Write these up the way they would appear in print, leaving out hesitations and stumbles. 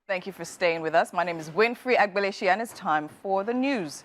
Thank you for staying with us. My name is Winfrey Agbeleshi, and it's time for the news.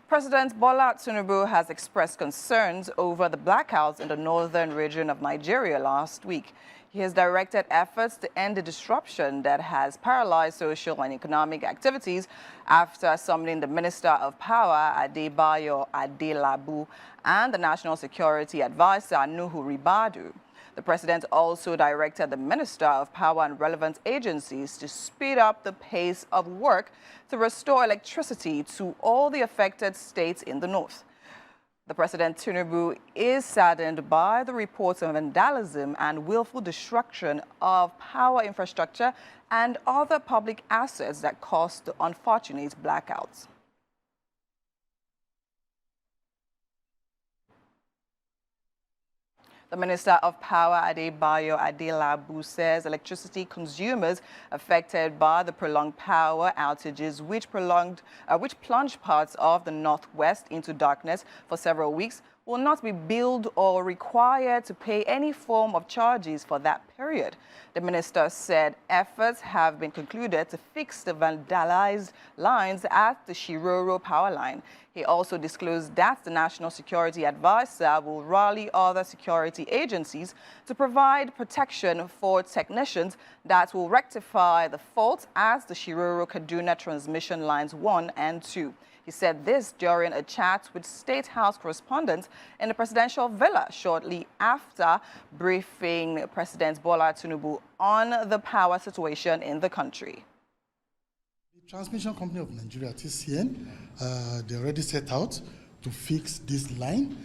President Bola Tinubu has expressed concerns over the blackouts in the northern region of Nigeria last week. He has directed efforts to end the disruption that has paralyzed social and economic activities after summoning the Minister of Power, Adebayo Adelabu, and the National Security Advisor, Nuhu Ribadu. The president also directed the Minister of Power and relevant agencies to speed up the pace of work to restore electricity to all the affected states in the north. The President Tinubu is saddened by the reports of vandalism and willful destruction of power infrastructure and other public assets that caused the unfortunate blackouts. The Minister of Power, Adebayo Adelabu, says electricity consumers affected by the prolonged power outages, which plunged parts of the northwest into darkness for several weeks, will not be billed or required to pay any form of charges for that period. The minister said efforts have been concluded to fix the vandalized lines at the Shiroro power line. He also disclosed that the National Security Advisor will rally other security agencies to provide protection for technicians that will rectify the fault at the Shiroro-Kaduna transmission lines 1 and 2. He said this during a chat with State House correspondents in the presidential villa shortly after briefing President Bola Tinubu on the power situation in the country. The Transmission Company of Nigeria, TCN, they already set out to fix this line.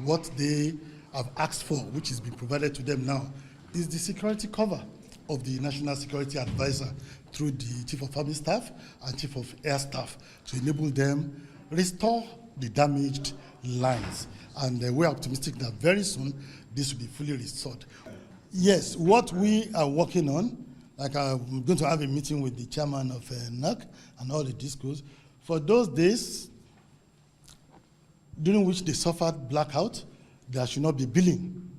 What they have asked for, which has been provided to them now, is the security cover of the National Security Advisor through the Chief of Army Staff and Chief of Air Staff to enable them restore the damaged lines. And we're optimistic that very soon this will be fully restored. Yes, what we are working on, like I'm going to have a meeting with the chairman of NAC and all the discos. For those days during which they suffered blackout, there should not be billing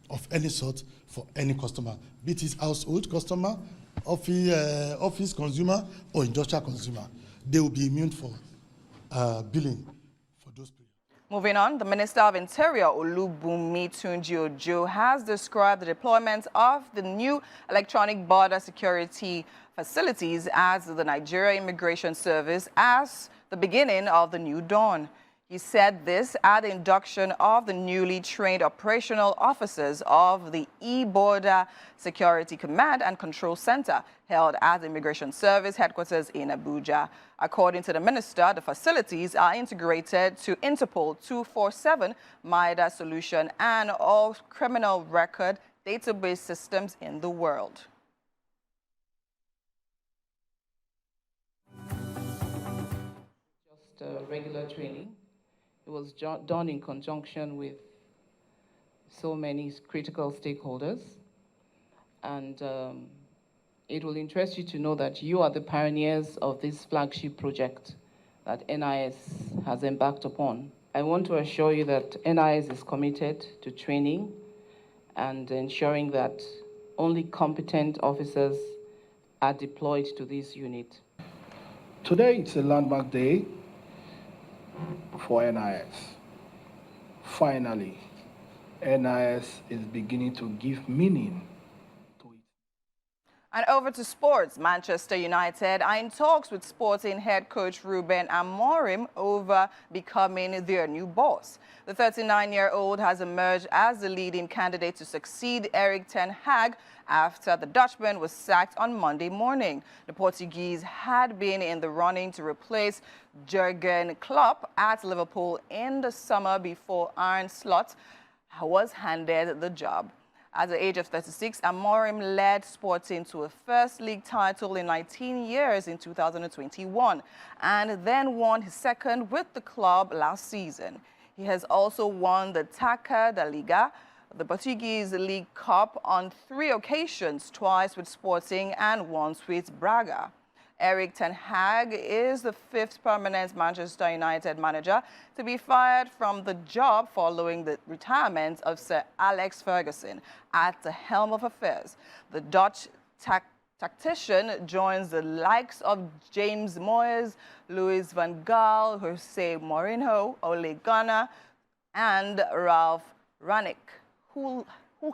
of any sort for any customer, be it household customer, office consumer, or industrial consumer. They will be immune for billing for those periods. Moving on, the Minister of Interior, Olubunmi Tunji-Ojo, has described the deployment of the new electronic border security facilities as the Nigeria Immigration Service as the beginning of the new dawn. He said this at the induction of the newly trained operational officers of the E-Border Security Command and Control Center held at the Immigration Service headquarters in Abuja. According to the minister, the facilities are integrated to Interpol 247 MIDA solution and all criminal record database systems in the world. Just regular training. It was done in conjunction with so many critical stakeholders. And it will interest you to know that you are the pioneers of this flagship project that NIS has embarked upon. I want to assure you that NIS is committed to training and ensuring that only competent officers are deployed to this unit. Today, it's a landmark day for NIS. Finally, NIS is beginning to give meaning to it. And over to sports. Manchester United are in talks with Sporting head coach Ruben Amorim over becoming their new boss. The 39-year-old has emerged as the leading candidate to succeed Erik ten Hag after the Dutchman was sacked on Monday morning. The Portuguese had been in the running to replace Jurgen Klopp at Liverpool in the summer before Arne Slot was handed the job. At the age of 36, Amorim led Sporting to a first league title in 19 years in 2021 and then won his second with the club last season. He has also won the Taça da Liga, the Portuguese League Cup on 3 occasions, twice with Sporting and once with Braga. Erik ten Hag is the 5th permanent Manchester United manager to be fired from the job following the retirement of Sir Alex Ferguson at the helm of affairs. The Dutch tactician joins the likes of James Moyes, Louis van Gaal, Jose Mourinho, Ole Gunnar, and Ralph Rangnick, who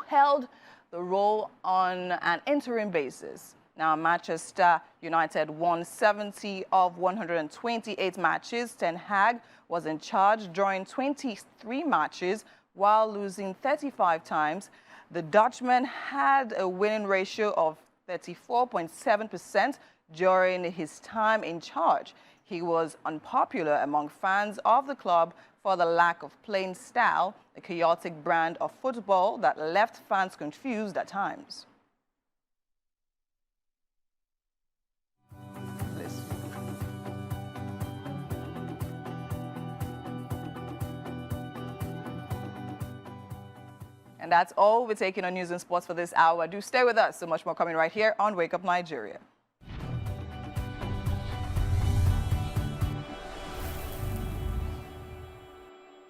held the role on an interim basis. Now, Manchester United won 70 of 128 matches. Ten Hag was in charge during 23 matches while losing 35 times. The Dutchman had a winning ratio of 34.7% during his time in charge. He was unpopular among fans of the club for the lack of playing style, a chaotic brand of football that left fans confused at times. And that's all we're taking on news and sports for this hour. Do stay with us. So much more coming right here on Wake Up Nigeria.